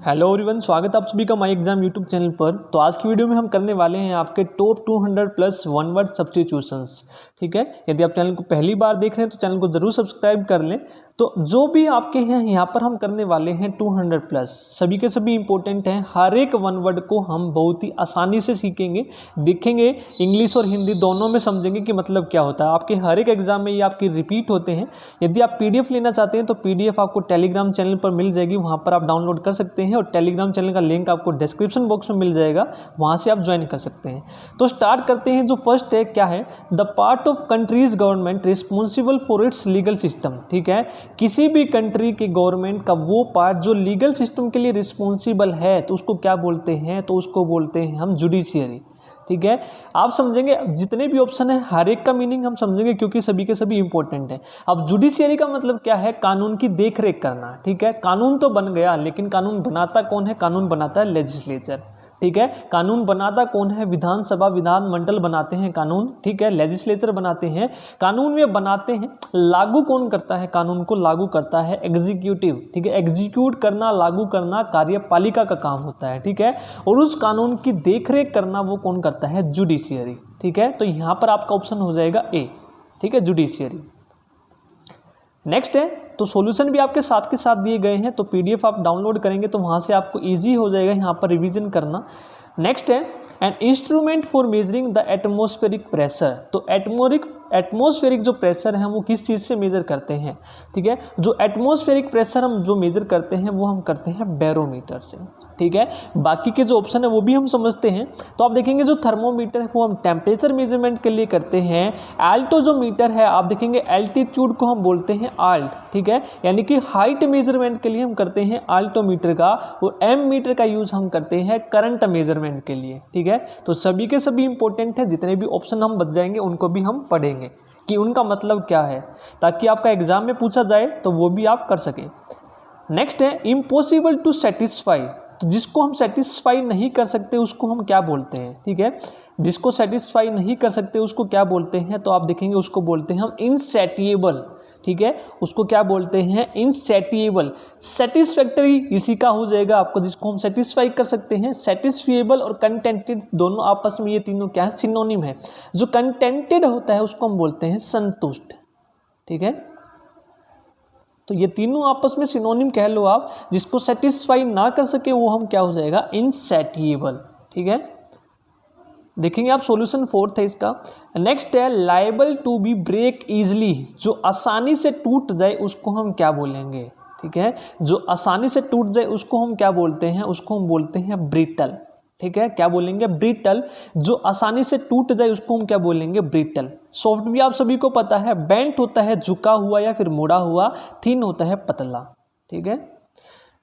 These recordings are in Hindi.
हेलो एवरीवन, स्वागत है आप सभी का माई एग्जाम यूट्यूब चैनल पर। तो आज की वीडियो में हम करने वाले हैं आपके top 200 plus one word substitutions. ठीक है, यदि आप चैनल को पहली बार देख रहे हैं तो चैनल को जरूर सब्सक्राइब कर लें। तो जो भी आपके हैं यहाँ पर हम करने वाले हैं 200 प्लस, सभी के सभी इंपॉर्टेंट हैं। हर एक वन वर्ड को हम बहुत ही आसानी से सीखेंगे, देखेंगे, इंग्लिश और हिंदी दोनों में समझेंगे कि मतलब क्या होता है। आपके हर एक एग्जाम में ये आपकी रिपीट होते हैं। यदि आप पीडीएफ लेना चाहते हैं तो पीडीएफ आपको टेलीग्राम चैनल पर मिल जाएगी, वहाँ पर आप डाउनलोड कर सकते हैं और टेलीग्राम चैनल का लिंक आपको डिस्क्रिप्शन बॉक्स में मिल जाएगा, वहाँ से आप ज्वाइन कर सकते हैं। तो स्टार्ट करते हैं। जो फर्स्ट है क्या है, the part of countries government responsible for its legal system. ठीक है, किसी भी कंट्री के गवर्नमेंट का वो पार्ट जो लीगल सिस्टम के लिए रिस्पॉन्सिबल है तो उसको क्या बोलते हैं, तो उसको बोलते हैं हम जुडिशियरी। ठीक है, आप समझेंगे जितने भी ऑप्शन है हर एक का मीनिंग हम समझेंगे क्योंकि सभी के सभी इंपॉर्टेंट है। अब जुडिशियरी का मतलब क्या है, कानून की देखरेख करना। ठीक है, कानून तो बन गया लेकिन कानून बनाता कौन है, कानून बनाता है लेजिस्लेचर। ठीक है, कानून बनाता कौन है, विधानसभा विधानमंडल बनाते हैं कानून। ठीक है, लेजिस्लेचर बनाते हैं कानून, में बनाते हैं। लागू कौन करता है, कानून को लागू करता है एग्जीक्यूटिव। ठीक है, एग्जीक्यूट करना, लागू करना कार्यपालिका का काम होता है। ठीक है, और उस कानून की देखरेख करना वो कौन करता है, जुडिशियरी। ठीक है, तो यहाँ पर आपका ऑप्शन हो जाएगा ए। ठीक है, जुडिशियरी। नेक्स्ट है, तो सॉल्यूशन भी आपके साथ के साथ दिए गए हैं, तो पीडीएफ आप डाउनलोड करेंगे तो वहाँ से आपको इजी हो जाएगा यहाँ पर रिवीजन करना। नेक्स्ट है, an instrument for measuring the atmospheric pressure. तो एटमॉस्फेरिक जो प्रेशर है वो किस चीज़ से मेजर करते हैं। ठीक है, जो एटमॉस्फेरिक प्रेशर हम जो मेजर करते हैं वो हम करते हैं बैरोमीटर से। ठीक है, बाकी के जो ऑप्शन है वो भी हम समझते हैं। तो आप देखेंगे जो थर्मोमीटर है वो हम टेम्परेचर मेजरमेंट के लिए करते हैं। एल्टोजोमीटर है, आप देखेंगे एल्टीट्यूड को हम बोलते हैं आल्ट। ठीक है, यानी कि हाइट मेजरमेंट के लिए हम करते हैं आल्टोमीटर का, और एम मीटर का यूज हम करते हैं करंट मेजरमेंट के लिए। ठीक है, तो सभी के सभी इंपॉर्टेंट है। जितने भी ऑप्शन हम बच जाएंगे उनको भी हम पढ़ेंगे कि उनका मतलब क्या है, ताकि आपका एग्जाम में पूछा जाए तो वो भी आप कर सके। नेक्स्ट है, इम्पॉसिबल टू सेटिस्फाई। तो जिसको हम सेटिस्फाई नहीं कर सकते उसको हम क्या बोलते हैं। ठीक है, जिसको सेटिस्फाई नहीं कर सकते उसको क्या बोलते हैं, तो आप देखेंगे उसको बोलते हैं हम इनसैटिएबल। ठीक है, उसको क्या बोलते हैं, इनसैटिएबल। सेटिस्फैक्टरी इसी का हो जाएगा आपको, जिसको हम सेटिस्फाई कर सकते हैं। सेटिस्फिएबल और कंटेंटेड दोनों आपस में ये तीनों क्या है, सिनोनिम है। जो कंटेंटेड होता है उसको हम बोलते हैं संतुष्ट। ठीक है, तो ये तीनों आपस में सिनोनिम कह लो आप। जिसको सेटिस्फाई ना कर सके वो हम क्या हो जाएगा, इनसैटिएबल। ठीक है, देखेंगे आप सॉल्यूशन फोर्थ है इसका। नेक्स्ट है, liable to be break easily. जो आसानी से टूट जाए उसको हम क्या बोलेंगे। ठीक है, जो आसानी से टूट जाए उसको हम क्या बोलते हैं, उसको हम बोलते हैं ब्रिटल। ठीक है, क्या बोलेंगे, ब्रिटल। जो आसानी से टूट जाए उसको हम क्या बोलेंगे, ब्रिटल। सॉफ्ट भी आप सभी को पता है, बेंट होता है झुका हुआ या फिर मुड़ा हुआ, थिन होता है पतला। ठीक है,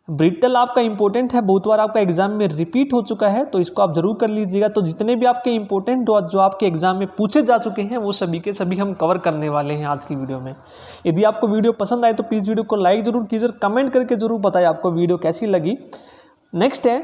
ब्रिटल आपका इंपॉर्टेंट है, बहुत बार आपका एग्जाम में रिपीट हो चुका है, तो इसको आप जरूर कर लीजिएगा। तो जितने भी आपके इंपॉर्टेंट जो आपके एग्जाम में पूछे जा चुके हैं वो सभी के सभी हम कवर करने वाले हैं आज की वीडियो में। यदि आपको वीडियो पसंद आए तो प्लीज़ वीडियो को लाइक जरूर कीजिए और कमेंट करके जरूर बताइए आपको वीडियो कैसी लगी। नेक्स्ट है,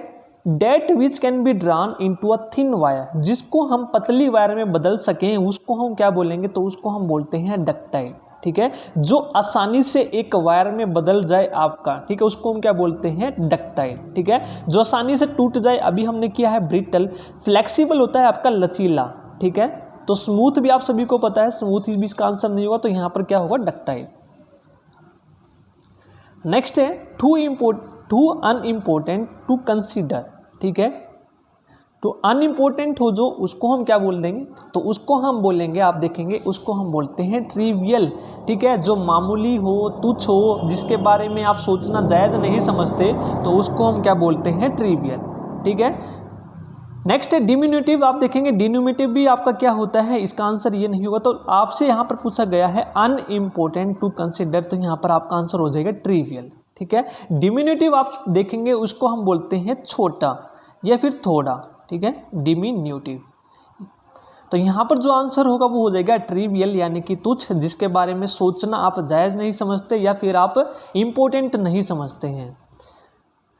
that which can be drawn into a thin wire. जिसको हम पतली वायर में बदल सकें उसको हम क्या बोलेंगे, तो उसको हम बोलते हैं डक्टाइल। ठीक है, जो आसानी से एक वायर में बदल जाए आपका, ठीक है, उसको हम क्या बोलते हैं, डक्टाइल। ठीक है, जो आसानी से टूट जाए अभी हमने किया है ब्रिटल। फ्लेक्सिबल होता है आपका लचीला। ठीक है, तो स्मूथ भी आप सभी को पता है, स्मूथ भी इसका आंसर नहीं होगा, तो यहाँ पर क्या होगा, डक्टाइल। नेक्स्ट है, टू अनइम्पोर्टेंट टू कंसीडर। ठीक है, तो अनइम्पोर्टेंट हो जो उसको हम क्या बोल देंगे, तो उसको हम बोलेंगे, आप देखेंगे उसको हम बोलते हैं ट्रिवियल। ठीक है, जो मामूली हो, तुच्छ हो, जिसके बारे में आप सोचना जायज़ नहीं समझते, तो उसको हम क्या बोलते हैं, ट्रिवियल। ठीक है, नेक्स्ट है डिमिन्यूटिव। आप देखेंगे डिमिन्यूटिव भी आपका क्या होता है, इसका आंसर ये नहीं होगा। तो आपसे यहाँ पर पूछा गया है अनइम्पोर्टेंट टू कंसिडर, तो यहाँ पर आपका आंसर हो जाएगा ट्रिवियल। ठीक है, डिमिन्यूटिव आप देखेंगे उसको हम बोलते हैं छोटा या फिर थोड़ा। ठीक है, डिमिन्यूटिव। तो यहाँ पर जो आंसर होगा वो हो जाएगा ट्रिवियल, यानी कि तुच्छ, जिसके बारे में सोचना आप जायज़ नहीं समझते या फिर आप इम्पोर्टेंट नहीं समझते हैं।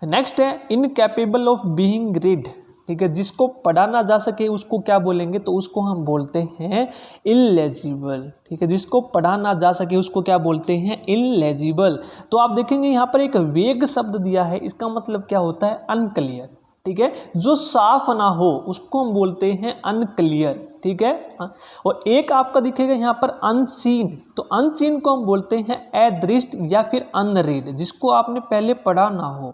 नेक्स्ट है, इनकैपेबल ऑफ बीइंग रीड। ठीक है, जिसको पढ़ा ना जा सके उसको क्या बोलेंगे, तो उसको हम बोलते हैं इलेजिबल। ठीक है, जिसको पढ़ा ना जा सके उसको क्या बोलते हैं, इलेजिबल। तो आप देखेंगे यहाँ पर एक वेग शब्द दिया है, इसका मतलब क्या होता है, अनक्लियर। ठीक है, जो साफ ना हो उसको हम बोलते हैं अनक्लियर। ठीक है, और एक आपका दिखेगा यहाँ पर अनसीन, तो अनसीन को हम बोलते हैं अदृष्ट या फिर अनरीड, जिसको आपने पहले पढ़ा ना हो।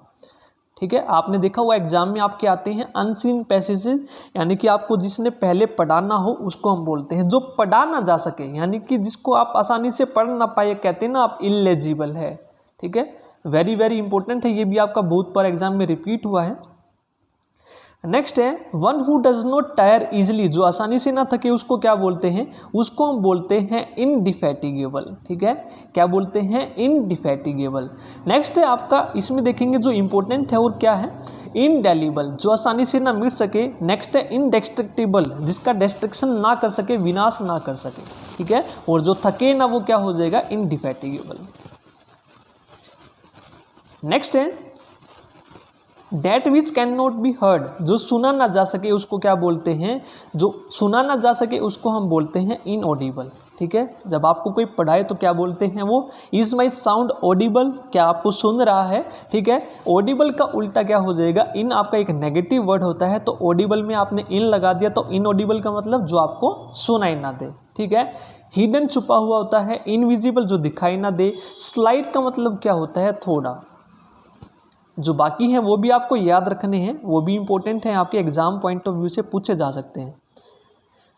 ठीक है, आपने देखा हुआ एग्जाम में आपके आते हैं अनसीन पैसेजेस, यानी कि आपको जिसने पहले पढ़ा ना हो उसको हम बोलते हैं। जो पढ़ा ना जा सके यानी कि जिसको आप आसानी से पढ़ ना पाए, कहते हैं ना आप इलेजिबल है। ठीक है, वेरी वेरी इंपॉर्टेंट है, ये भी आपका बहुत बार एग्जाम में रिपीट हुआ है। नेक्स्ट है one who does not tyre easily, जो आसानी से ना थके उसको क्या बोलते हैं, उसको हम बोलते हैं इनडिफैटिगेबल। ठीक है, क्या बोलते हैं, इनडिफैटिगेबल। नेक्स्ट है आपका, इसमें देखेंगे जो इंपॉर्टेंट है और क्या है, इनडेलिबल, जो आसानी से ना मिट सके। नेक्स्ट है इनडेस्ट्रक्टिबल, जिसका डिस्ट्रक्शन ना कर सके, विनाश ना कर सके। ठीक है, और जो थके ना वो क्या हो जाएगा, इनडिफैटिगेबल। नेक्स्ट है that which can not be heard, जो सुना ना जा सके उसको क्या बोलते हैं, जो सुना ना जा सके उसको हम बोलते हैं इनऑडिबल। ठीक है, जब आपको कोई पढ़ाए तो क्या बोलते हैं वो, इज माई साउंड ऑडिबल, क्या आपको सुन रहा है। ठीक है, ऑडिबल का उल्टा क्या हो जाएगा, इन आपका एक नेगेटिव वर्ड होता है, तो ऑडिबल में आपने इन लगा दिया तो इनऑडिबल का मतलब जो आपको सुनाई ना दे। ठीक है, हिडन छुपा हुआ होता है, इनविजिबल जो दिखाई ना दे, स्लाइड का मतलब क्या होता है, थोड़ा। जो बाकी हैं वो भी आपको याद रखने हैं, वो भी इंपॉर्टेंट हैं, आपके एग्जाम पॉइंट ऑफ व्यू से पूछे जा सकते हैं।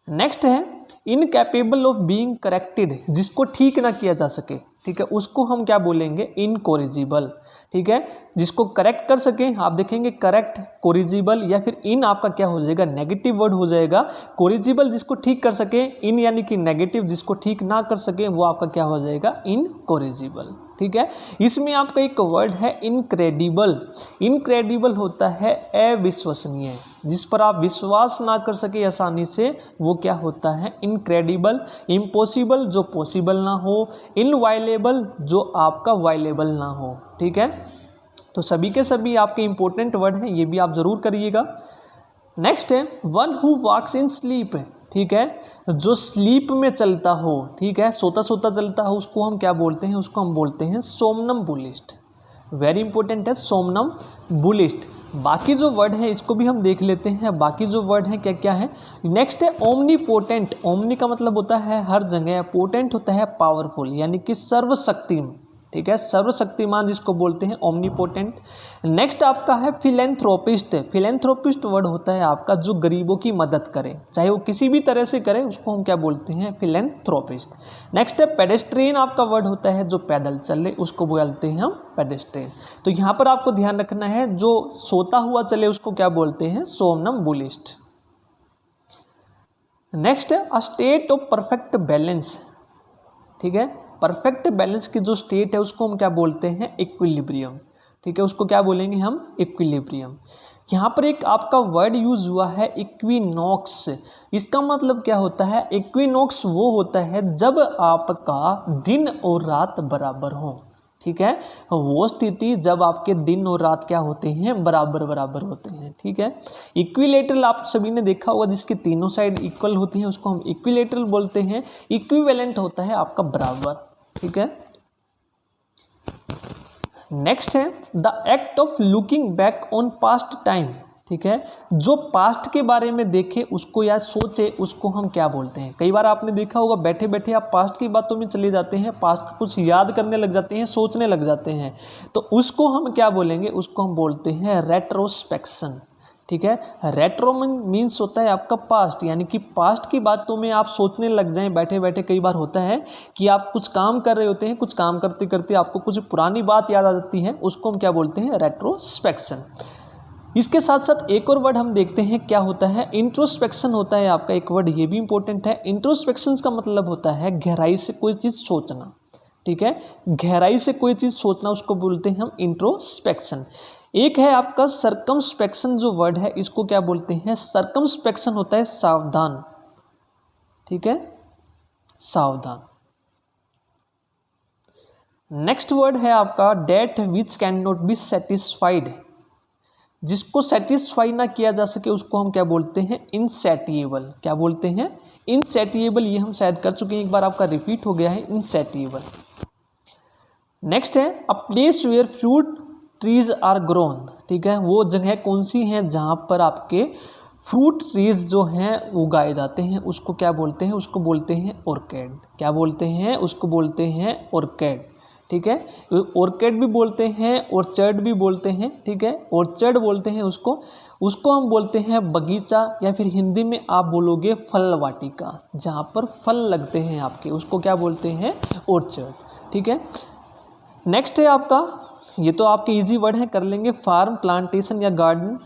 नेक्स्ट है इनकैपेबल ऑफ बीइंग करेक्टेड, जिसको ठीक ना किया जा सके। ठीक है, उसको हम क्या बोलेंगे, इनकोरिजिबल। ठीक है, जिसको करेक्ट कर सके, आप देखेंगे करेक्ट, कोरिजिबल, या फिर इन आपका क्या हो जाएगा, नेगेटिव वर्ड हो जाएगा। कोरिजिबल जिसको ठीक कर सके, इन यानी कि नेगेटिव जिसको ठीक ना कर सके वो आपका क्या हो जाएगा, इनकोरिजिबल। ठीक है, इसमें आपका एक वर्ड है इनक्रेडिबल। इनक्रेडिबल होता है अविश्वसनीय, जिस पर आप विश्वास ना कर सके आसानी से वो क्या होता है, इनक्रेडिबल। इम्पॉसिबल, जो पॉसिबल ना हो। इनवायलेबल, जो आपका वायलेबल ना हो। ठीक है, तो सभी के सभी आपके इंपॉर्टेंट वर्ड हैं, ये भी आप जरूर करिएगा। नेक्स्ट है one who walks in sleep. ठीक है, जो स्लीप में चलता हो, ठीक है, सोता सोता चलता हो, उसको हम क्या बोलते हैं, उसको हम बोलते हैं सोमनम्बुलिस्ट। वेरी इंपॉर्टेंट है सोमनम्बुलिस्ट। बाकी जो वर्ड है इसको भी हम देख लेते हैं, बाकी जो वर्ड है क्या क्या है। नेक्स्ट है ओमनीपोटेंट। ओमनी का मतलब होता है हर जगह, पोटेंट होता है पावरफुल, यानी कि सर्वशक्तिमान। ठीक है, सर्वशक्तिमान जिसको बोलते हैं ओमनीपोटेंट। नेक्स्ट आपका है फिलेंथ्रोपिस्ट। फिलेंथ्रोपिस्ट वर्ड होता है आपका जो गरीबों की मदद करे, चाहे वो किसी भी तरह से करे, उसको हम क्या बोलते हैं, फिलेंथ्रोपिस्ट। नेक्स्ट है पेडेस्ट्रियन, आपका वर्ड होता है जो पैदल चले, उसको बोलते हैं हम पेडेस्ट्रियन। तो यहाँ पर आपको ध्यान रखना है, जो सोता हुआ चले उसको क्या बोलते हैं, सोमनम्बुलिस्ट। नेक्स्ट है a state of perfect balance. ठीक है, परफेक्ट बैलेंस की जो स्टेट है उसको हम क्या बोलते हैं, इक्विलिब्रियम। ठीक है, उसको क्या बोलेंगे हम, इक्विलिब्रियम। यहाँ पर एक आपका वर्ड यूज हुआ है इक्विनॉक्स। इसका मतलब क्या होता है, इक्विनॉक्स वो होता है जब आपका दिन और रात बराबर हो। ठीक है, वो स्थिति जब आपके दिन और रात क्या होते हैं, बराबर बराबर होते हैं। ठीक है, इक्विलेटरल आप सभी ने देखा होगा, जिसकी तीनों साइड इक्वल होती हैं उसको हम इक्विलेटरल बोलते हैं। इक्विवेलेंट होता है आपका बराबर। ठीक है, नेक्स्ट है the act of looking back on past time. ठीक है, जो पास्ट के बारे में देखे उसको या सोचे उसको हम क्या बोलते हैं। कई बार आपने देखा होगा बैठे बैठे आप पास्ट की बातों में चले जाते हैं, पास्ट का कुछ याद करने लग जाते हैं, सोचने लग जाते हैं, तो उसको हम क्या बोलेंगे, उसको हम बोलते हैं रेट्रोस्पेक्शन। ठीक है, रेट्रो मीन्स होता है आपका पास्ट, यानी कि पास्ट की बातों में आप सोचने लग जाएं बैठे बैठे। कई बार होता है कि आप कुछ काम कर रहे होते हैं, कुछ काम करते करते आपको कुछ पुरानी बात याद आ जाती है, उसको हम क्या बोलते हैं, रेट्रोस्पेक्शन। इसके साथ साथ एक और वर्ड हम देखते हैं क्या होता है, इंट्रोस्पेक्शन होता है आपका एक वर्ड, ये भी इंपॉर्टेंट है। इंट्रोस्पेक्शन का मतलब होता है गहराई से कोई चीज़ सोचना। ठीक है, गहराई से कोई चीज़ सोचना, उसको बोलते हैं हम इंट्रोस्पेक्शन। एक है आपका सर्कमस्पेक्शन, जो वर्ड है इसको क्या बोलते हैं, सर्कमस्पेक्शन होता है सावधान। ठीक है, सावधान। नेक्स्ट वर्ड है आपका that which can not be satisfied. जिसको सेटिस्फाई ना किया जा सके उसको हम क्या बोलते हैं, इनसैटिएबल। क्या बोलते हैं, इनसैटिएबल। ये हम शायद कर चुके हैं, एक बार आपका रिपीट हो गया है, इनसैटिएबल। नेक्स्ट है a place where fruit trees are grown. ठीक है, वो जगह कौन सी है जहाँ पर आपके फ्रूट ट्रीज जो हैं उगाए जाते हैं, उसको क्या बोलते हैं, उसको बोलते हैं ऑर्किड। क्या बोलते हैं, उसको बोलते हैं ऑर्किड। ठीक है, ऑर्किड भी बोलते हैं, ऑर्चर्ड भी बोलते हैं। ठीक है, ऑर्चर्ड बोलते हैं उसको उसको हम बोलते हैं बगीचा, या फिर हिंदी में आप बोलोगे फल वाटिका, जहाँ पर फल लगते हैं आपके, उसको क्या बोलते हैं, ऑर्चर्ड। ठीक है, नेक्स्ट है आपका, ये तो आपके इजी वर्ड हैं, कर लेंगे, फार्म, प्लांटेशन या गार्डन।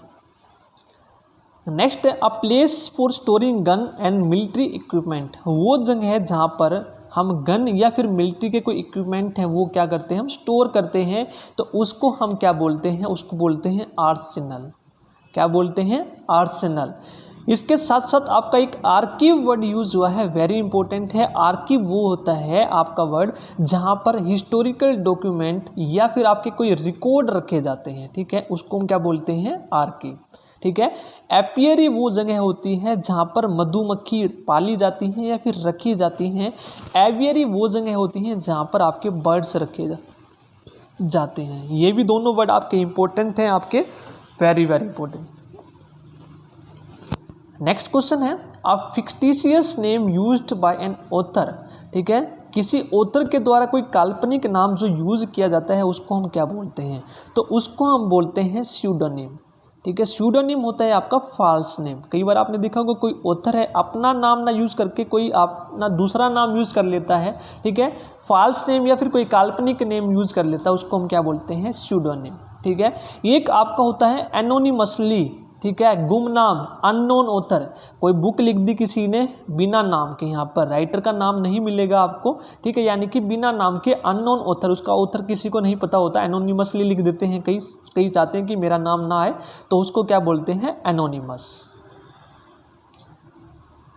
नेक्स्ट है a place for storing gun and military equipment. वो जगह है जहाँ पर हम गन या फिर मिलिट्री के कोई इक्विपमेंट हैं वो क्या करते हैं, हम स्टोर करते हैं, तो उसको हम क्या बोलते हैं, उसको बोलते हैं आर्सेनल। क्या बोलते हैं, आर्सेनल। इसके साथ साथ आपका एक आर्कीव वर्ड यूज हुआ है, वेरी इंपॉर्टेंट है। आर्कीव वो होता है आपका वर्ड जहाँ पर हिस्टोरिकल डॉक्यूमेंट या फिर आपके कोई रिकॉर्ड रखे जाते हैं। ठीक है, उसको हम क्या बोलते हैं, आर्कीव। ठीक है, एपियरी वो जगह होती है जहाँ पर मधुमक्खी पाली जाती हैं या फिर रखी जाती हैं। एवियरी वो जगह होती हैं जहाँ पर आपके बर्ड्स रखे जाते हैं। ये भी दोनों वर्ड आपके इंपॉर्टेंट हैं, आपके very very important. Next question है a fictitious name used by an author. ठीक है, किसी ऑथर के द्वारा कोई काल्पनिक नाम जो यूज किया जाता है उसको हम क्या बोलते हैं, तो उसको हम बोलते हैं स्यूडोनिम। ठीक है, स्यूडोनिम होता है आपका फॉल्स नेम। कई बार आपने देखा होगा कोई ऑथर है अपना नाम ना यूज़ करके कोई अपना दूसरा नाम यूज़ कर लेता है। ठीक है, फॉल्स नेम या फिर कोई काल्पनिक नेम यूज़ कर लेता है, उसको हम क्या बोलते हैं, स्यूडोनिम। ठीक है, एक आपका होता है एनोनिमसली। ठीक है, गुमनाम, अननोन ऑथर। कोई बुक लिख दी किसी ने बिना नाम के, यहाँ पर राइटर का नाम नहीं मिलेगा आपको। ठीक है, यानी कि बिना नाम के अननोन ऑथर, उसका ऑथर किसी को नहीं पता होता, एनोनिमसली लिख देते हैं। कई कई चाहते हैं कि मेरा नाम ना आए, तो उसको क्या बोलते हैं, एनोनिमस।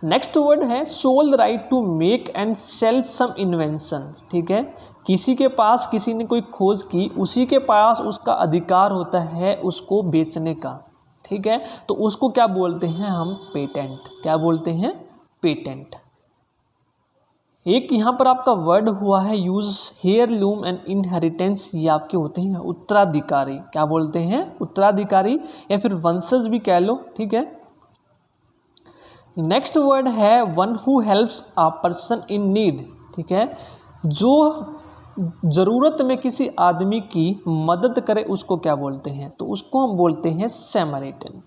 नेक्स्ट वर्ड है sole right to make and sell some invention. ठीक है, किसी के पास किसी ने कोई खोज की, उसी के पास उसका अधिकार होता है उसको बेचने का। ठीक है, तो उसको क्या बोलते हैं हम, पेटेंट। क्या बोलते हैं, पेटेंट। एक यहाँ पर आपका वर्ड हुआ है यूज, हेयरलूम एंड इनहेरिटेंस। ये आपके होते हैं उत्तराधिकारी। क्या बोलते हैं, उत्तराधिकारी या फिर वंशज भी कह लो। ठीक है, नेक्स्ट वर्ड है one who helps a person in need. ठीक है, जो ज़रूरत में किसी आदमी की मदद करे उसको क्या बोलते हैं, तो उसको हम बोलते हैं सैमरिटन।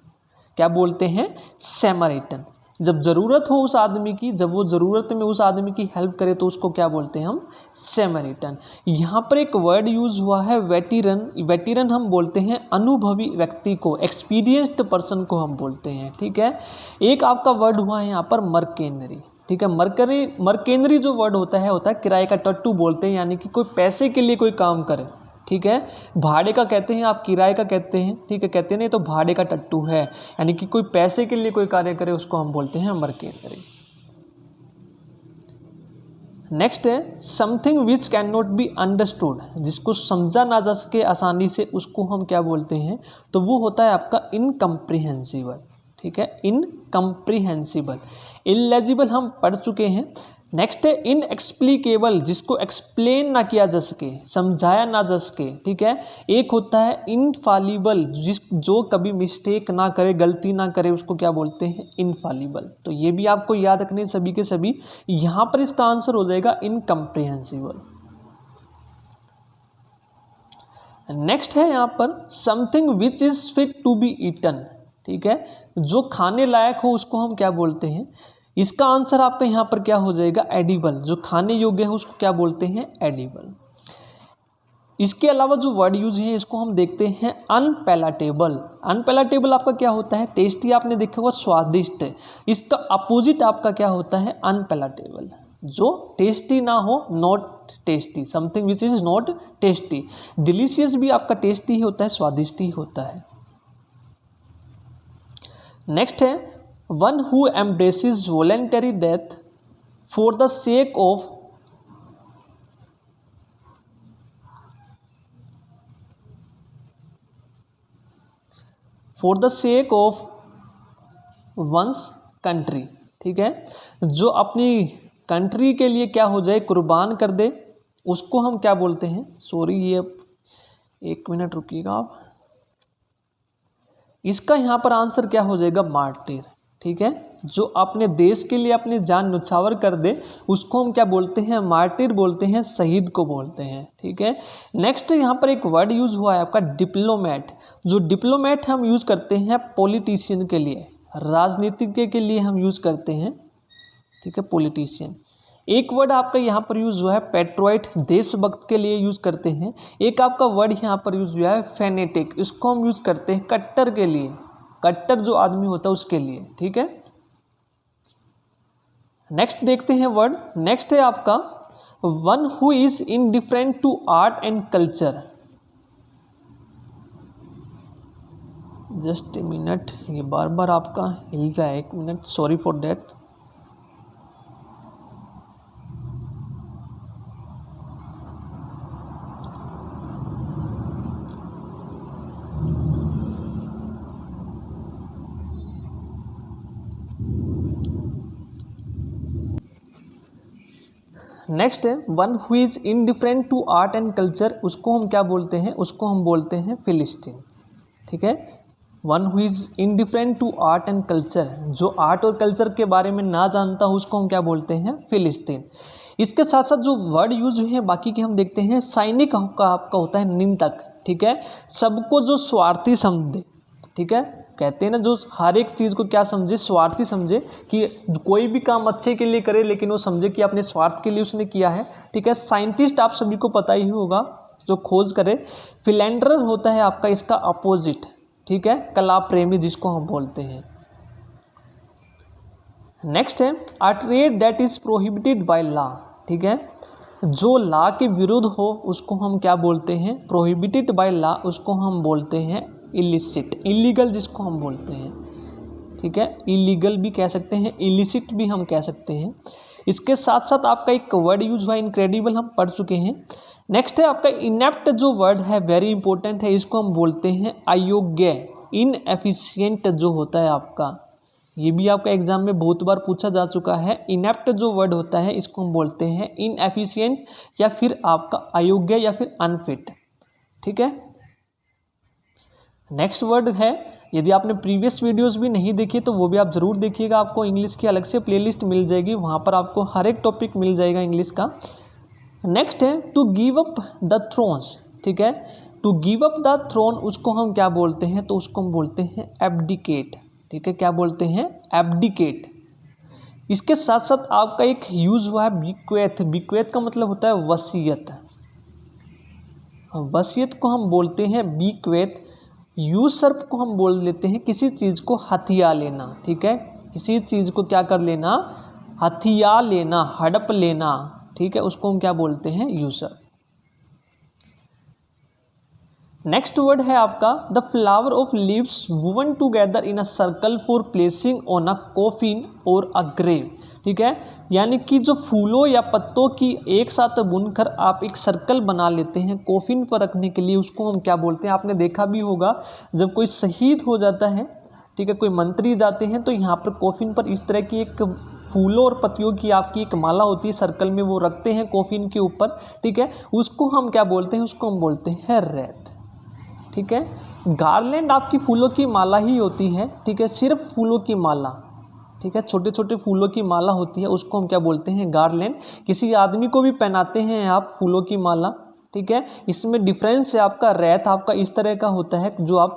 क्या बोलते हैं, सैमरिटन। जब ज़रूरत हो उस आदमी की, जब वो ज़रूरत में उस आदमी की हेल्प करे तो उसको क्या बोलते हैं हम, सैमरिटन। यहाँ पर एक वर्ड यूज़ हुआ है वेटिरन। वेटिरन हम बोलते हैं अनुभवी व्यक्ति को, एक्सपीरियंस्ड पर्सन को हम बोलते हैं। ठीक है, एक आपका वर्ड हुआ है यहाँ पर मर्केनरी। ठीक है, मर्केनरी जो वर्ड होता है किराए का टट्टू बोलते हैं, यानी कि कोई पैसे के लिए कोई काम करे। ठीक है, भाड़े का कहते हैं, आप किराए का कहते हैं। ठीक है, कहते नहीं तो भाड़े का टट्टू है, यानी कि कोई पैसे के लिए कोई कार्य करे उसको हम बोलते हैं मर्केनरी। नेक्स्ट है something which can not be understood. जिसको समझा ना जा सके आसानी से, उसको हम क्या बोलते हैं, तो वो होता है आपका इनकम्प्रीहेंसिबल। ठीक है, इनकम्प्रीहेंसिबल। इलेजिबल हम पढ़ चुके हैं। नेक्स्ट है इनएक्सप्लिकेबल, जिसको एक्सप्लेन ना किया जा सके, समझाया ना जा सके। ठीक है, एक होता है इनफालिबल, जो कभी मिस्टेक ना करे, गलती ना करे, उसको क्या बोलते हैं, इनफालिबल। तो ये भी आपको याद रखने सभी के सभी। यहाँ पर इसका आंसर हो जाएगा इनकम्प्रीहेंसिबल। नेक्स्ट है यहाँ पर something which is fit to be eaten. ठीक है, जो खाने लायक हो उसको हम क्या बोलते हैं, इसका आंसर आपका यहाँ पर क्या हो जाएगा, एडिबल। जो खाने योग्य है उसको क्या बोलते हैं, एडिबल। इसके अलावा जो वर्ड यूज है इसको हम देखते हैं अनपैलेटेबल। अनपैलेटेबल आपका क्या होता है, टेस्टी आपने देखा हुआ, स्वादिष्ट। इसका अपोजिट आपका क्या होता है, अनपैलेटेबल। जो टेस्टी ना हो, not tasty, something which is not tasty. Delicious भी आपका टेस्टी ही होता है, स्वादिष्ट ही होता है। नेक्स्ट है one who embraces voluntary death for the sake of, for the sake of one's country, ठीक है, जो अपनी कंट्री के लिए क्या हो जाए, कुर्बान कर दे, उसको हम क्या बोलते हैं, सॉरी ये 1 मिनट रुकिएगा आप, इसका यहाँ पर आंसर क्या हो जाएगा, मार्टिर, ठीक है, जो अपने देश के लिए अपनी जान न्यौछावर कर दे उसको हम क्या बोलते हैं, मार्टिर बोलते हैं, शहीद को बोलते हैं, ठीक है। नेक्स्ट यहाँ पर एक वर्ड यूज हुआ है आपका डिप्लोमेट। जो डिप्लोमेट हम यूज करते हैं पॉलिटिशियन के लिए, राजनीतिज्ञ के लिए हम यूज करते हैं, ठीक है, पॉलिटिशियन। एक वर्ड आपका यहाँ पर यूज हुआ है पेट्रोइट, देशभक्त के लिए यूज करते हैं। एक आपका वर्ड यहाँ पर यूज हुआ है फेनेटिक, इसको हम यूज करते हैं कट्टर के लिए, कट्टर जो आदमी होता है उसके लिए, ठीक है। नेक्स्ट देखते हैं वर्ड, नेक्स्ट है आपका one who is indifferent to art and culture. Just a minute, ये बार बार आपका हिल जाए, 1 minute, sorry for that. Next है one who is indifferent to art and culture, उसको हम क्या बोलते हैं, उसको हम बोलते हैं फिलिस्तीन, ठीक है। One who is indifferent to art and culture, जो आर्ट और कल्चर के बारे में ना जानता हो उसको हम क्या बोलते हैं, फिलिस्तीन। इसके साथ साथ जो वर्ड यूज हुए हैं बाकी के हम देखते हैं, सैनिक का आपका होता है निंदक, ठीक है, सबको जो स्वार्थी समझे, ठीक है, कहते हैं ना जो हर एक चीज़ को क्या समझे, स्वार्थी समझे, कि कोई भी काम अच्छे के लिए करे लेकिन वो समझे कि अपने स्वार्थ के लिए उसने किया है, ठीक है। साइंटिस्ट आप सभी को पता ही होगा जो खोज करे। फिलैंडरर होता है आपका इसका अपोजिट, ठीक है, कला प्रेमी जिसको हम बोलते हैं। नेक्स्ट है अ trade that is prohibited by law, ठीक है, जो लॉ के विरुद्ध हो उसको हम क्या बोलते हैं, प्रोहिबिटेड बाय लॉ, उसको हम बोलते हैं इलिसिट, इलीगल जिसको हम बोलते हैं, ठीक है, इलीगल भी कह सकते हैं, इलिसिट भी हम कह सकते हैं। इसके साथ साथ आपका एक वर्ड यूज हुआ इनक्रेडिबल, हम पढ़ चुके हैं। नेक्स्ट है आपका इनेप्ट, जो वर्ड है वेरी इंपॉर्टेंट है, इसको हम बोलते हैं अयोग्य, इनएफिशिएंट जो होता है आपका, ये भी आपका एग्जाम में बहुत बार पूछा जा चुका है। इनेप्ट जो वर्ड होता है इसको हम बोलते हैं इनएफिशिएंट, या फिर आपका अयोग्य या फिर अनफिट, ठीक है। नेक्स्ट वर्ड है, यदि आपने प्रीवियस वीडियोस भी नहीं देखी तो वो भी आप ज़रूर देखिएगा, आपको इंग्लिश की अलग से प्लेलिस्ट मिल जाएगी, वहाँ पर आपको हर एक टॉपिक मिल जाएगा इंग्लिश का। नेक्स्ट है to give up the thrones, ठीक है, to give up the throne उसको हम क्या बोलते हैं, तो उसको हम बोलते हैं एब्डिकेट, ठीक है, क्या बोलते हैं, एब्डिकेट। इसके साथ साथ आपका एक यूज हुआ है बिक्वेथ, बिक्वेथ का मतलब होता है वसीयत, वसीयत को हम बोलते हैं बिक्वेथ। यूसर्प को हम बोल लेते हैं किसी चीज़ को हथिया लेना, ठीक है, किसी चीज़ को क्या कर लेना, हथिया लेना, हड़प लेना, ठीक है, उसको हम क्या बोलते हैं, यूसर्प। नेक्स्ट वर्ड है आपका the flower of leaves woven together in a circle for placing on a coffin और अ ग्रेव, ठीक है, यानी कि जो फूलों या पत्तों की एक साथ बुनकर आप एक सर्कल बना लेते हैं कॉफिन पर रखने के लिए, उसको हम क्या बोलते हैं। आपने देखा भी होगा जब कोई शहीद हो जाता है, ठीक है, कोई मंत्री जाते हैं तो यहाँ पर कॉफिन पर इस तरह की एक फूलों और पत्तियों की आपकी एक माला होती है, सर्कल में वो रखते हैं कॉफिन के ऊपर, ठीक है, उसको हम क्या बोलते हैं, उसको हम बोलते हैं रेत, ठीक है। गार्लैंड आपकी फूलों की माला ही होती है, ठीक है, सिर्फ फूलों की माला, ठीक है, छोटे छोटे फूलों की माला होती है, उसको हम क्या बोलते हैं, गार्लैंड। किसी आदमी को भी पहनाते हैं आप फूलों की माला, ठीक है। इसमें डिफरेंस है आपका, रेत आपका इस तरह का होता है जो आप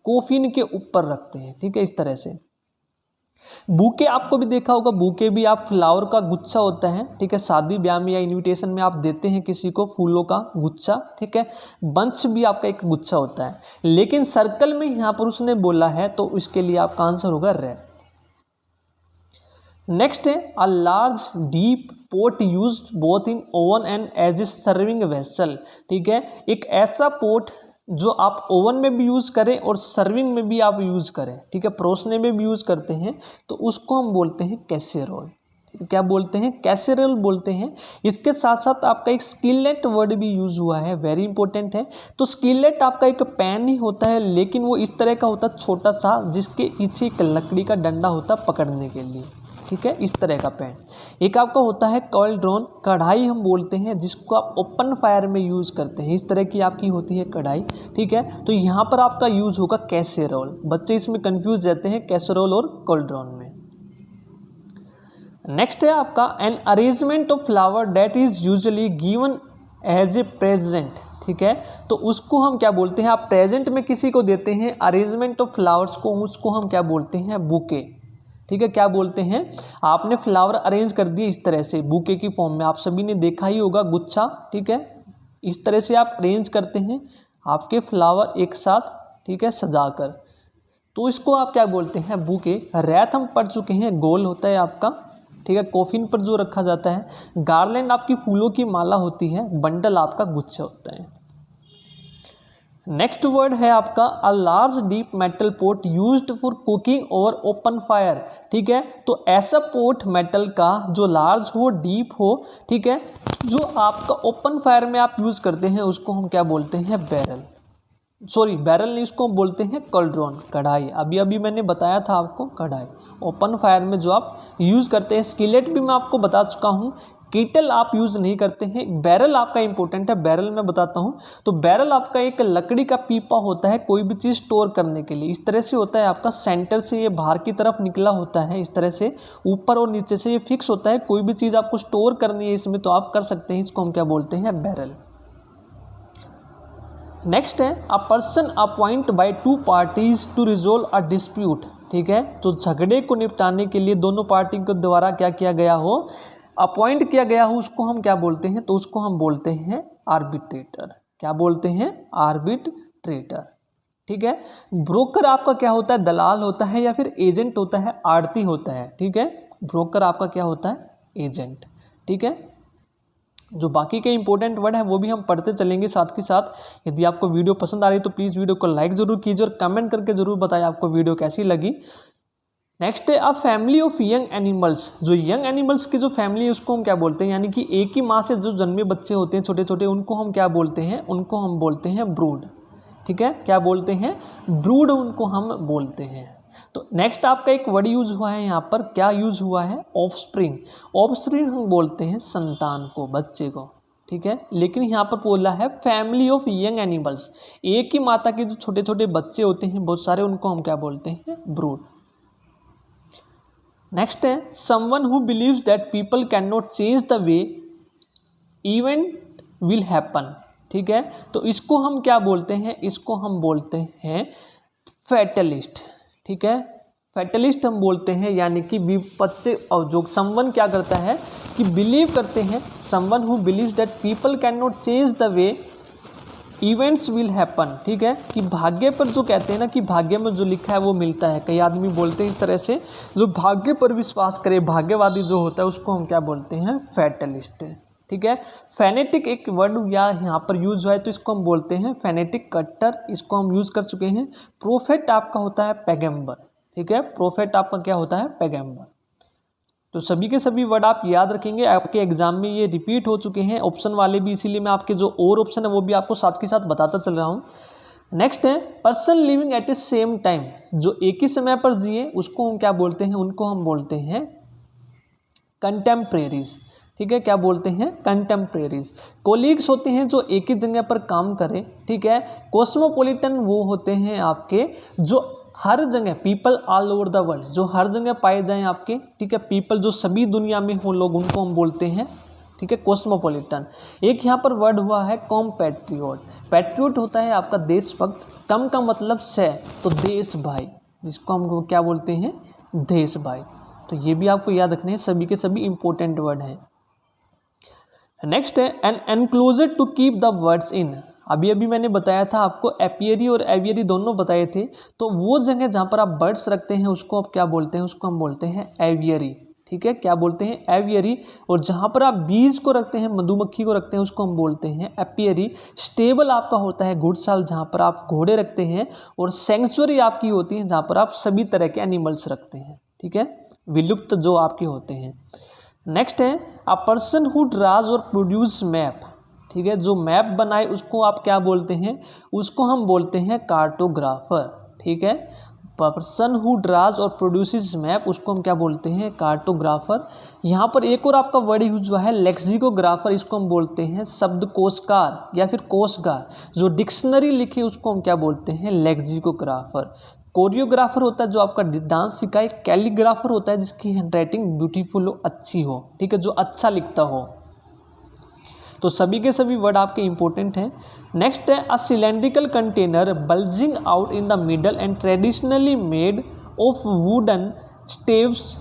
कॉफिन के ऊपर रखते हैं, ठीक है, इस तरह से। बूके आपको भी देखा होगा, बूके भी आप फ्लावर का गुच्छा होता है, ठीक है, शादी ब्याह में या इनविटेशन में आप देते हैं किसी को फूलों का गुच्छा, ठीक है। बंच भी आपका एक गुच्छा होता है, लेकिन सर्कल में यहाँ पर उसने बोला है तो इसके लिए आपका आंसर होगा रेत। नेक्स्ट है a large deep pot used both in oven and as a serving vessel, ठीक है, एक ऐसा पोट जो आप ओवन में भी यूज़ करें और सर्विंग में भी आप यूज़ करें, ठीक है, परोसने में भी यूज़ करते हैं, तो उसको हम बोलते हैं कैसेरोल, क्या बोलते हैं, कैसेरोल बोलते हैं। इसके साथ साथ आपका एक स्किलेट वर्ड भी यूज़ हुआ है, वेरी इंपॉर्टेंट है। तो स्किलेट आपका एक पैन ही होता है, लेकिन वो इस तरह का होता है छोटा सा, जिसके पीछे एक लकड़ी का डंडा होता है पकड़ने के लिए, ठीक है, इस तरह का पैन। एक आपका होता है कॉल्ड्रोन, कढ़ाई हम बोलते हैं, जिसको आप ओपन फायर में यूज़ करते हैं, इस तरह की आपकी होती है कढ़ाई, ठीक है। तो यहाँ पर आपका यूज़ होगा कैसेरोल। बच्चे इसमें कंफ्यूज रहते हैं कैसेरोल और कॉल्ड्रोन में। नेक्स्ट है आपका an arrangement of flower that is usually given as a present, ठीक है। तो उसको हम क्या बोलते हैं, आप प्रेजेंट में किसी को देते हैं अरेंजमेंट ऑफ फ्लावर्स को, उसको हम क्या बोलते हैं, बुके, ठीक है। क्या बोलते हैं, आपने फ्लावर अरेंज कर दिए इस तरह से बुके की फॉर्म में, आप सभी ने देखा ही होगा गुच्छा, ठीक है। इस तरह से आप अरेंज करते हैं आपके फ्लावर एक साथ, ठीक है, सजाकर, तो इसको आप क्या बोलते हैं, बुके। रैत हम पढ़ चुके हैं, गोल होता है आपका, ठीक है, कॉफिन पर जो रखा जाता है। गार्लैंड आपकी फूलों की माला होती है, बंडल आपका गुच्छा होता है। नेक्स्ट वर्ड है आपका a large deep metal pot used for cooking over open fire, ठीक है। तो ऐसा पोट मेटल का जो लार्ज हो, डीप हो, ठीक है, जो आपका ओपन फायर में आप यूज़ करते हैं, उसको हम क्या बोलते हैं, बैरल, सॉरी बैरल नहीं, उसको हम बोलते हैं कॉल्ड्रोन, कढ़ाई। अभी मैंने बताया था आपको, कढ़ाई ओपन फायर में जो आप यूज़ करते हैं। स्किलेट भी मैं आपको बता चुका हूँ, केटल आप यूज़ नहीं करते हैं। बैरल आपका इंपॉर्टेंट है, बैरल मैं बताता हूँ। तो बैरल आपका एक लकड़ी का पीपा होता है कोई भी चीज़ स्टोर करने के लिए, इस तरह से होता है आपका, सेंटर से ये बाहर की तरफ निकला होता है, इस तरह से ऊपर और नीचे से ये फिक्स होता है। कोई भी चीज़ आपको स्टोर करनी है इसमें तो आप कर सकते हैं, इसको हम क्या बोलते हैं, बैरल। नेक्स्ट है a person appoint by two parties to resolve a dispute, ठीक है। तो झगड़े को निपटाने के लिए दोनों पार्टी के द्वारा क्या किया गया हो, अपॉइंट किया गया हो, उसको हम क्या बोलते हैं, तो उसको हम बोलते हैं आर्बिट्रेटर। क्या बोलते हैं, आर्बिट्रेटर, ठीक है। ब्रोकर आपका क्या होता है, दलाल होता है या फिर एजेंट होता है, आड़ती होता है, ठीक है। ब्रोकर आपका क्या होता है, एजेंट, ठीक है। जो बाकी के इंपॉर्टेंट वर्ड है वो भी हम पढ़ते चलेंगे साथ के साथ। यदि आपको वीडियो पसंद आ रही है तो प्लीज़ वीडियो को लाइक ज़रूर कीजिए और कमेंट करके ज़रूर बताएं आपको वीडियो कैसी लगी। नेक्स्ट है a family of young animals. जो यंग एनिमल्स की जो फैमिली है उसको हम क्या बोलते हैं, यानी कि एक ही माँ से जो जन्मे बच्चे होते हैं छोटे छोटे, उनको हम क्या बोलते हैं, उनको हम बोलते हैं ब्रूड, ठीक है। क्या बोलते हैं, ब्रूड, उनको हम बोलते हैं। तो नेक्स्ट आपका एक वर्ड यूज हुआ है यहाँ पर, क्या यूज हुआ है, ऑफस्प्रिंग। ऑफस्प्रिंग हम बोलते हैं संतान को, बच्चे को, ठीक है। लेकिन यहाँ पर बोला है फैमिली ऑफ यंग एनिमल्स, एक ही माता के जो छोटे छोटे बच्चे होते हैं बहुत सारे, उनको हम क्या बोलते हैं, ब्रूड। नेक्स्ट है someone who believes that people can not change the way event will happen, ठीक है। तो इसको हम क्या बोलते हैं, इसको हम बोलते हैं फैटलिस्ट, ठीक है। फैटलिस्ट हम बोलते हैं, यानी कि बच्चे और जो समवन क्या करता है कि बिलीव करते हैं, someone who believes that people can not change the way events will happen, ठीक है। कि भाग्य पर जो कहते हैं ना कि भाग्य में जो लिखा है वो मिलता है, कई आदमी बोलते हैं इस तरह से, जो भाग्य पर विश्वास करे, भाग्यवादी जो होता है, उसको हम क्या बोलते हैं, फैटलिस्ट, ठीक है। फैनेटिक एक वर्ड या यहाँ पर यूज हुआ है तो इसको हम बोलते हैं फैनेटिक कट्टर, इसको हम यूज कर चुके हैं। प्रोफेट आपका होता है पैगंबर, ठीक है। प्रोफेट आपका क्या होता है, पैगंबर। तो सभी के सभी वर्ड आप याद रखेंगे, आपके एग्जाम में ये रिपीट हो चुके हैं, ऑप्शन वाले भी, इसीलिए मैं आपके जो और ऑप्शन है वो भी आपको साथ के साथ बताता चल रहा हूँ। नेक्स्ट है person living at A same time, जो एक ही समय पर जिए उसको हम क्या बोलते हैं, उनको हम बोलते हैं कंटेम्प्रेरीज, ठीक है। क्या बोलते हैं, कंटेम्प्रेरीज। कोलीग्स होते हैं जो एक ही जगह पर काम करें, ठीक है। कॉस्मोपॉलिटन वो होते हैं आपके जो हर जगह, people all over the world, जो हर जगह पाए जाएं आपके, ठीक है। पीपल जो सभी दुनिया में हो लोग, उनको हम बोलते हैं, ठीक है, कॉस्मोपॉलिटन। एक यहाँ पर वर्ड हुआ है कॉम्पैट्रियोट। पैट्रियोट होता है आपका देशभक्त, कम का मतलब से, तो देश भाई, जिसको हम क्या बोलते हैं, देश भाई। तो ये भी आपको याद रखने हैं, सभी के सभी इंपॉर्टेंट वर्ड हैं। नेक्स्ट है an enclosure to keep the words in. अभी मैंने बताया था आपको, एपियरी और एवियरी दोनों बताए थे। तो वो जगह जहाँ पर आप बर्ड्स रखते हैं उसको आप क्या बोलते हैं, उसको हम बोलते हैं एवियरी, ठीक है। क्या बोलते हैं, एवियरी। और जहाँ पर आप बीज को रखते हैं, मधुमक्खी को रखते हैं, उसको हम बोलते हैं एपियरी। स्टेबल आपका होता है घुड़साल, जहाँ पर आप घोड़े रखते हैं। और सेंचुरी आपकी होती है जहाँ पर आप सभी तरह के एनिमल्स रखते हैं, ठीक है, विलुप्त जो आपके होते हैं। नेक्स्ट है अ पर्सन हु ड्राज और प्रोड्यूस मैप, ठीक है, जो मैप बनाए उसको आप क्या बोलते हैं, उसको हम बोलते हैं कार्टोग्राफर, ठीक है। पर्सन हु ड्राज और प्रोड्यूसेस मैप, उसको हम क्या बोलते हैं, कार्टोग्राफर। यहाँ पर एक और आपका वर्ड यूज हुआ है लेक्सिकोग्राफर, इसको हम बोलते हैं शब्दकोशकार या फिर कोशकार। जो डिक्शनरी लिखे उसको हम क्या बोलते हैं, लेक्सिकोग्राफर। कोरियोग्राफर होता है जो आपका डांस सिखाए। कैलीग्राफर होता है जिसकी हैंडराइटिंग ब्यूटीफुल हो, अच्छी हो, ठीक है, जो अच्छा लिखता हो। तो सभी के सभी वर्ड आपके इंपॉर्टेंट हैं। नेक्स्ट है a cylindrical container bulging out in the middle and traditionally made of wooden staves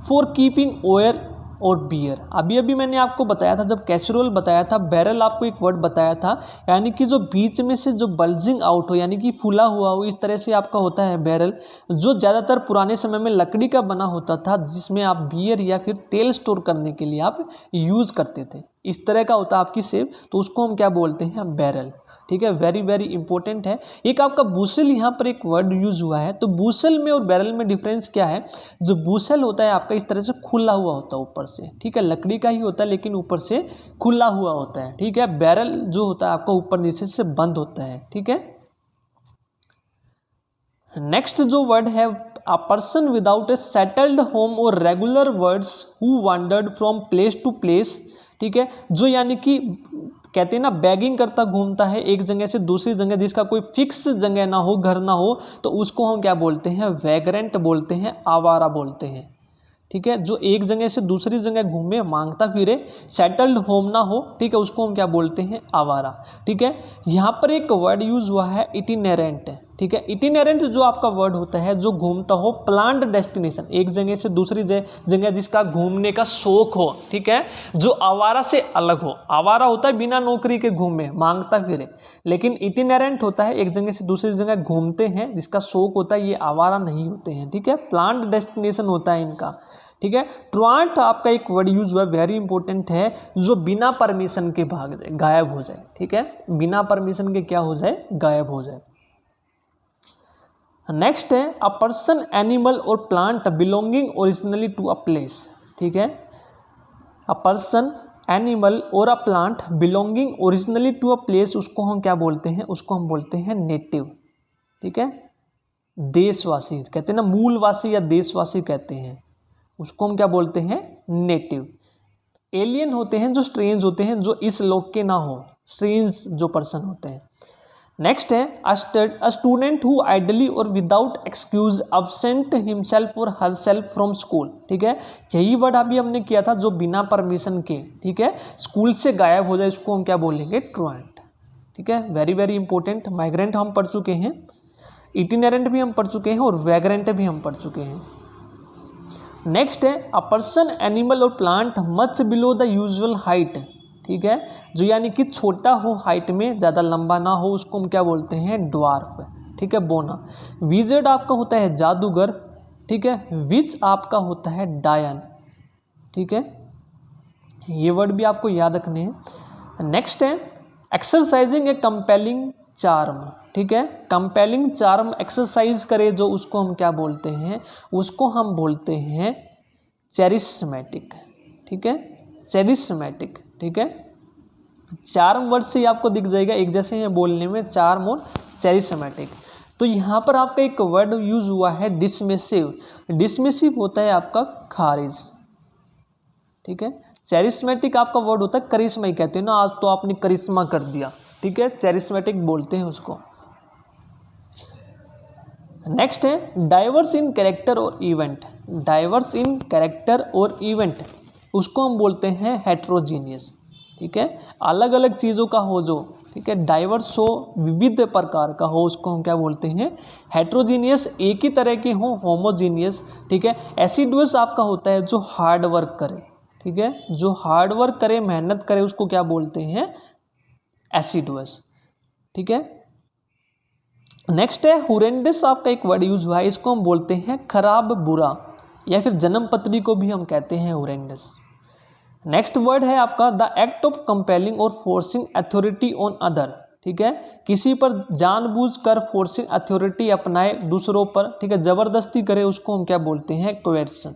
for keeping oil और बियर। अभी अभी मैंने आपको बताया था, जब कैसरोल बताया था, बैरल आपको एक वर्ड बताया था, यानी कि जो बीच में से जो बल्जिंग आउट हो, यानी कि फूला हुआ हो, इस तरह से आपका होता है बैरल, जो ज़्यादातर पुराने समय में लकड़ी का बना होता था, जिसमें आप बियर या फिर तेल स्टोर करने के लिए आप यूज़ करते थे। इस तरह का होता है आपकी सेव, तो उसको हम क्या बोलते हैं, बैरल, ठीक है। वेरी वेरी इंपॉर्टेंट है। एक आपका बूसल, यहाँ पर एक वर्ड यूज हुआ है, तो बूसल में और बैरल में डिफरेंस क्या है। जो बूसल होता है आपका इस तरह से खुला हुआ होता है ऊपर से, ठीक है, लकड़ी का ही होता है लेकिन ऊपर से खुला हुआ होता है, ठीक है। बैरल जो होता है आपका ऊपर नीचे से बंद होता है, ठीक है। नेक्स्ट जो वर्ड है a person without a settled home और regular words who wandered from place to place, ठीक है, जो यानी कि कहते हैं ना बैगिंग करता घूमता है एक जगह से दूसरी जगह, जिसका कोई फिक्स जगह ना हो, घर ना हो, तो उसको हम क्या बोलते हैं, वैग्रेंट बोलते हैं, आवारा बोलते हैं, ठीक है। जो एक जगह से दूसरी जगह घूमे, मांगता फिरे, सेटल्ड होम ना हो, ठीक है, उसको हम क्या बोलते हैं, आवारा, ठीक है। यहाँ पर एक वर्ड यूज हुआ है इटिनेरेंट, ठीक है। इटिनेरेंट जो आपका वर्ड होता है, जो घूमता हो, प्लान्ड डेस्टिनेशन, एक जगह से दूसरी जगह जिसका घूमने का शौक हो, ठीक है। जो आवारा से अलग हो, आवारा होता है बिना नौकरी के घूमे, मांगता फिरे, लेकिन इटिनेरेंट होता है एक जगह से दूसरी जगह घूमते हैं, जिसका शौक होता है, ये आवारा नहीं होते हैं, ठीक है। प्लान्ड डेस्टिनेशन होता है इनका, ठीक है। ट्रांट आपका एक वर्ड यूज हुआ है, वेरी इंपॉर्टेंट है, जो बिना परमिशन के भाग जाए, गायब हो जाए, ठीक है, बिना परमिशन के क्या हो जाए, गायब हो जाए। नेक्स्ट है अ पर्सन, एनिमल और plant belonging originally to a place, ठीक है। अ पर्सन, एनिमल और a plant belonging originally to a place, उसको हम क्या बोलते हैं, उसको हम बोलते हैं नेटिव, ठीक है। देशवासी कहते हैं ना, मूलवासी या देशवासी कहते हैं, उसको हम क्या बोलते हैं, नेटिव। एलियन होते हैं जो स्ट्रेंज होते हैं, जो इस लोक के ना हो, स्ट्रेंज जो पर्सन होते हैं। नेक्स्ट है अ स्टूडेंट हु आइडली और विदाउट एक्सक्यूज अब्सेंट हिमसेल्फ और हर सेल्फ फ्रॉम स्कूल, ठीक है। यही वर्ड अभी हमने किया था, जो बिना परमिशन के, ठीक है, स्कूल से गायब हो जाए, इसको हम क्या बोलेंगे, ट्रुएंट, ठीक है। Very very important. माइग्रेंट हम पढ़ चुके हैं, इटिनेरेंट भी हम पढ़ चुके हैं और वैग्रेंट भी हम पढ़ चुके हैं। नेक्स्ट है अ पर्सन, एनिमल और plant much below the usual height, ठीक है, जो यानी कि छोटा हो हाइट में, ज़्यादा लंबा ना हो, उसको हम क्या बोलते हैं, ड्वार्फ, ठीक है, बोना। विजर्ड आपका होता है जादूगर, ठीक है। विच आपका होता है डायन, ठीक है, ये वर्ड भी आपको याद रखने हैं। नेक्स्ट है एक्सरसाइजिंग ए कंपेलिंग चार्म, ठीक है। कंपेलिंग चार्म एक्सरसाइज करे जो, उसको हम क्या बोलते हैं, उसको हम बोलते हैं चेरिस्मेटिक, ठीक है, चेरिस्मेटिक, ठीक है। चार्म वर्ड से ही आपको दिख जाएगा, एक जैसे हैं बोलने में, चार्म और चेरिस्मेटिक। तो यहाँ पर आपका एक वर्ड यूज हुआ है डिसमिसिव, डिसमिसिव होता है आपका खारिज, ठीक है। चेरिस्मेटिक आपका वर्ड होता है करिश्मा, ही कहते हैं ना, आज तो आपने करिश्मा कर दिया, ठीक है, चेरिस्मेटिक बोलते हैं उसको। नेक्स्ट है डाइवर्स इन कैरेक्टर और इवेंट, डाइवर्स इन कैरेक्टर और इवेंट, उसको हम बोलते हैं हेट्रोजीनियस, ठीक है, अलग अलग चीज़ों का हो जो, ठीक है, डाइवर्स हो, विविध प्रकार का हो, उसको हम क्या बोलते हैं, हेट्रोजीनियस। एक ही तरह के हो, होमोजीनियस, ठीक है। एसिडुअस आपका होता है जो हार्ड वर्क करे, ठीक है, जो हार्ड वर्क करे, मेहनत करे, उसको क्या बोलते हैं, एसिडुअस, ठीक है। नेक्स्ट है हुरेंडस आपका एक वर्ड यूज हुआ है, इसको हम बोलते हैं खराब, बुरा, या फिर जन्म पत्री को भी हम कहते हैं हुरेंडस। नेक्स्ट वर्ड है आपका द एक्ट ऑफ कंपेलिंग और फोर्सिंग अथॉरिटी ऑन अदर, ठीक है, किसी पर जानबूझकर फोर्सिंग अथॉरिटी अपनाए दूसरों पर, ठीक है, जबरदस्ती करे, उसको हम क्या बोलते हैं, कोएर्सन,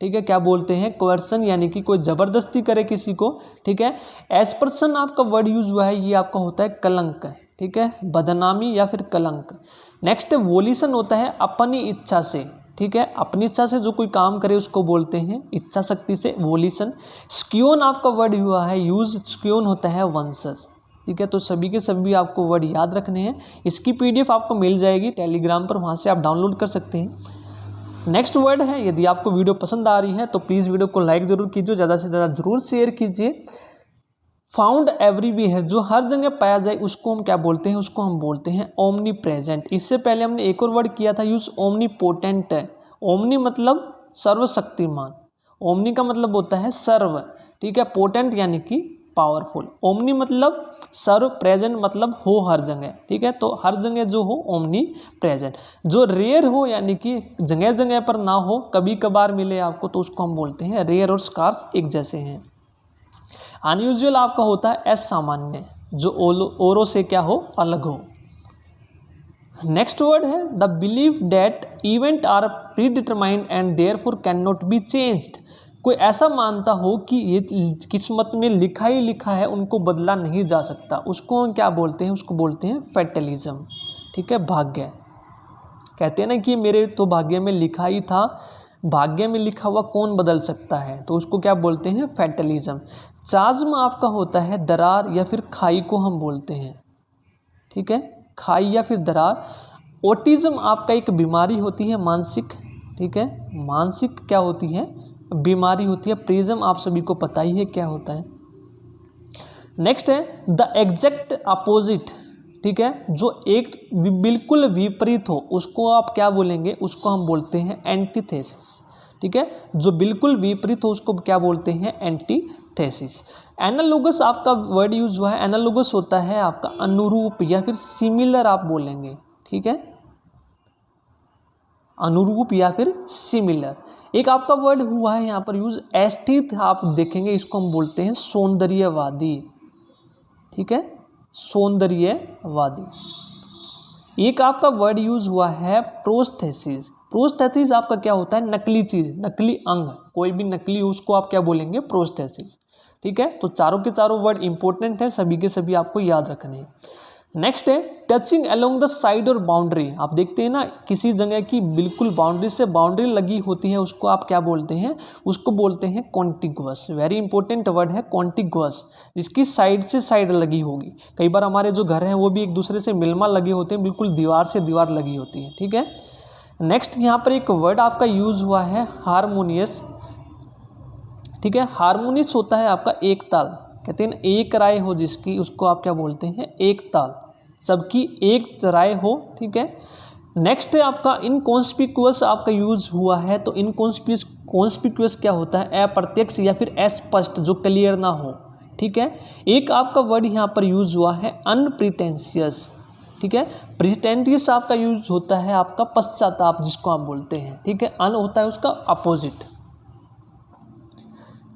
ठीक है, क्या बोलते हैं, कोअर्सन, यानी कि कोई ज़बरदस्ती करे किसी को, ठीक है। एस्पर्सन आपका वर्ड यूज हुआ है, ये आपका होता है कलंक, ठीक है, बदनामी या फिर कलंक। नेक्स्ट वोलिशन होता है अपनी इच्छा से, ठीक है, अपनी इच्छा से जो कोई काम करे उसको बोलते हैं इच्छा शक्ति से वोलिशन। स्क्योन आपका वर्ड हुआ है यूज, स्क्योन होता है वंशज, ठीक है। तो सभी के सभी आपको वर्ड याद रखने हैं। इसकी PDF आपको मिल जाएगी टेलीग्राम पर, वहाँ से आप डाउनलोड कर सकते हैं। नेक्स्ट वर्ड है, यदि आपको वीडियो पसंद आ रही है तो प्लीज़ वीडियो को लाइक ज़रूर कीजिए, ज़्यादा से ज़्यादा ज़रूर शेयर कीजिए। फाउंड एवरीवेयर, जो हर जगह पाया जाए उसको हम क्या बोलते हैं, उसको हम बोलते हैं ओमनी प्रेजेंट। इससे पहले हमने एक और वर्ड किया था यूज, ओमनी पोटेंट है। ओमनी मतलब सर्वशक्तिमान, ओमनी का मतलब होता है सर्व, ठीक है, पोटेंट यानी कि पावरफुल। ओमनी मतलब सर्व, प्रेजेंट मतलब हो हर जगह, ठीक है, तो हर जगह जो हो ओमनी प्रेजेंट। जो रेयर हो यानी कि जगह जगह पर ना हो, कभी कभार मिले आपको, तो उसको हम बोलते हैं रेयर, और स्कार्स एक जैसे हैं। अनयूजुअल आपका होता है असामान्य, जो औरों से क्या हो, अलग हो। नेक्स्ट वर्ड है the believe that event are predetermined and therefore can not be changed. कोई ऐसा मानता हो कि ये किस्मत में लिखा ही लिखा है, उनको बदला नहीं जा सकता, उसको हम क्या बोलते हैं, उसको बोलते हैं फैटलिज्म, ठीक है, भाग्य। कहते हैं ना कि मेरे तो भाग्य में लिखा ही था, भाग्य में लिखा हुआ कौन बदल सकता है, तो उसको क्या बोलते हैं, फैटलिज्म। चाज्म आपका होता है दरार या फिर खाई को हम बोलते हैं, ठीक है, खाई या फिर दरार। ऑटिज्म आपका एक बीमारी होती है मानसिक, ठीक है, मानसिक क्या होती है, बीमारी होती है। प्रिज्म आप सभी को पता ही है क्या होता है। नेक्स्ट है द एग्जैक्ट अपोजिट, ठीक है, जो एक बिल्कुल विपरीत हो उसको आप क्या बोलेंगे, उसको हम बोलते हैं एंटीथेसिस, ठीक है, जो बिल्कुल विपरीत हो उसको क्या बोलते हैं, एंटीथेसिस। एनालोगस आपका वर्ड यूज हुआ है, एनालोगस होता है आपका अनुरूप या फिर सिमिलर आप बोलेंगे, ठीक है, अनुरूप या फिर सिमिलर। एक आपका वर्ड हुआ है यहाँ पर यूज एस्थित, आप देखेंगे इसको हम बोलते हैं सौंदर्यवादी, ठीक है, सौंदर्यवादी। एक आपका वर्ड यूज हुआ है प्रोस्थेसिस। प्रोस्थेसिस आपका क्या होता है, नकली चीज, नकली अंग, कोई भी नकली उसको आप क्या बोलेंगे, प्रोस्थेसिस, ठीक है। तो चारों के चारों वर्ड इंपॉर्टेंट है, सभी के सभी आपको याद रखने हैं। नेक्स्ट है टचिंग अलोंग द साइड और बाउंड्री। आप देखते हैं ना किसी जगह की बिल्कुल बाउंड्री से बाउंड्री लगी होती है, उसको आप क्या बोलते हैं, उसको बोलते हैं कॉन्टिग्युअस। वेरी इंपॉर्टेंट वर्ड है कॉन्टिग्युअस, जिसकी साइड से साइड लगी होगी। कई बार हमारे जो घर हैं वो भी एक दूसरे से मिलमा लगे होते हैं, बिल्कुल दीवार से दीवार लगी होती है, ठीक है। नेक्स्ट यहाँ पर एक वर्ड आपका यूज हुआ है हारमोनियस, ठीक है, हारमोनियस होता है आपका एक ताल, कहते हैं एक राय हो जिसकी, उसको आप क्या बोलते हैं, एक ताल, सबकी एक राय हो, ठीक है। नेक्स्ट है आपका इनकॉन्स्पिक्यूअस आपका यूज हुआ है, तो इनकॉन्स्पिक्यूअस क्या होता है, अप्रत्यक्ष या फिर अस्पष्ट, जो क्लियर ना हो, ठीक है। एक आपका वर्ड यहाँ पर यूज हुआ है अनप्रिटेंशियस, ठीक है। प्रिटेंटियस आपका यूज होता है आपका पश्चाताप, जिसको आप बोलते हैं, ठीक है, अन होता है उसका अपोजिट।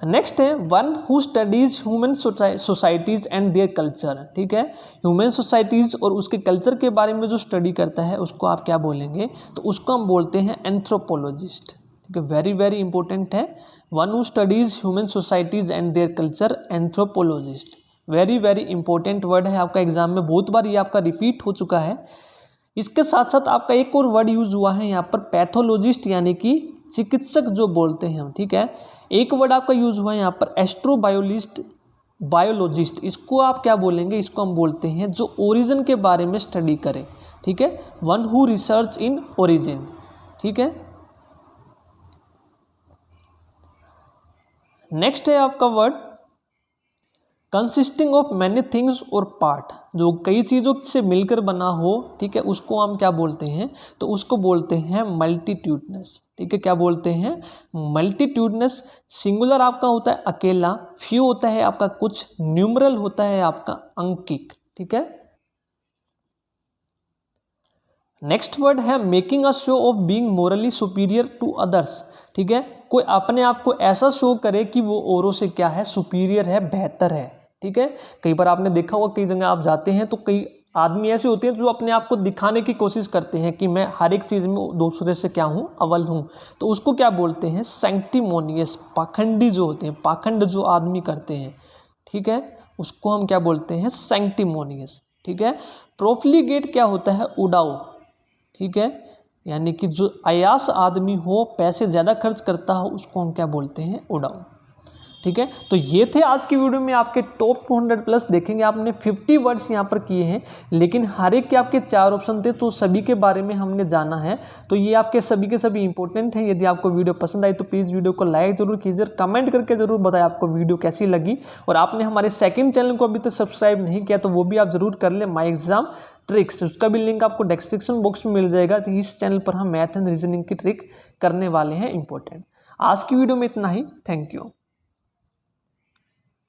नेक्स्ट है one who studies human societies and their culture, ठीक है, ह्यूमन सोसाइटीज़ और उसके कल्चर के बारे में जो स्टडी करता है उसको आप क्या बोलेंगे, तो उसको हम बोलते हैं एंथ्रोपोलॉजिस्ट, ठीक है, वेरी वेरी इंपॉर्टेंट है। One who studies human societies and their culture, anthropologist, very very important word है, आपका एग्जाम में बहुत बार ये आपका रिपीट हो चुका है। इसके साथ साथ आपका एक और वर्ड यूज हुआ है यहाँ पर पैथोलॉजिस्ट, यानी कि चिकित्सक जो बोलते हैं हम, ठीक है। एक वर्ड आपका यूज हुआ है यहाँ पर एस्ट्रोबायोलिस्ट, बायोलॉजिस्ट, इसको आप क्या बोलेंगे, इसको हम बोलते हैं जो ओरिजिन के बारे में स्टडी करे, ठीक है, one who research in origin, ठीक है। नेक्स्ट है आपका word consisting of many things और पार्ट, जो कई चीज़ों से मिलकर बना हो, ठीक है, उसको हम क्या बोलते हैं, तो उसको बोलते हैं मल्टीट्यूडनस, ठीक है, क्या बोलते हैं, मल्टीट्यूडनस। सिंगुलर आपका होता है अकेला, फ्यू होता है आपका कुछ, न्यूमरल होता है आपका अंकिक, ठीक है। नेक्स्ट वर्ड है making a show of being morally superior to others, ठीक है, कोई अपने आप को ऐसा शो करे कि वो औरों से क्या है, सुपीरियर है, बेहतर है, ठीक है। कई बार आपने देखा होगा कई जगह आप जाते हैं तो कई आदमी ऐसे होते हैं जो अपने आप को दिखाने की कोशिश करते हैं कि मैं हर एक चीज़ में दूसरे से क्या हूँ, अव्वल हूँ। तो उसको क्या बोलते हैं, सैंक्टिमोनियस। पाखंडी जो होते हैं, पाखंड जो आदमी करते हैं, ठीक है, उसको हम क्या बोलते हैं, सैंक्टिमोनियस। ठीक है। प्रोफ्लिगेट क्या होता है, उड़ाऊ। ठीक है, यानी कि जो अयास आदमी हो, पैसे ज़्यादा खर्च करता हो, उसको हम क्या बोलते हैं, उड़ाऊ। ठीक है। तो ये थे आज की वीडियो में आपके टॉप 200 प्लस। देखेंगे आपने 50 वर्ड्स यहाँ पर किए हैं, लेकिन हर एक के आपके 4 ऑप्शन थे, तो सभी के बारे में हमने जाना है। तो ये आपके सभी के सभी इंपॉर्टेंट हैं। यदि आपको वीडियो पसंद आई तो प्लीज़ वीडियो को लाइक जरूर कीजिए, कमेंट करके जरूर बताएं आपको वीडियो कैसी लगी। और आपने हमारे सेकेंड चैनल को अभी तक सब्सक्राइब नहीं किया तो वो भी आप जरूर कर लें, माई एग्जाम ट्रिक्स। उसका भी लिंक आपको डिस्क्रिप्शन बॉक्स में मिल जाएगा। तो इस चैनल पर हम मैथ एंड रीजनिंग की ट्रिक करने वाले हैं इंपॉर्टेंट। आज की वीडियो में इतना ही। Thank you.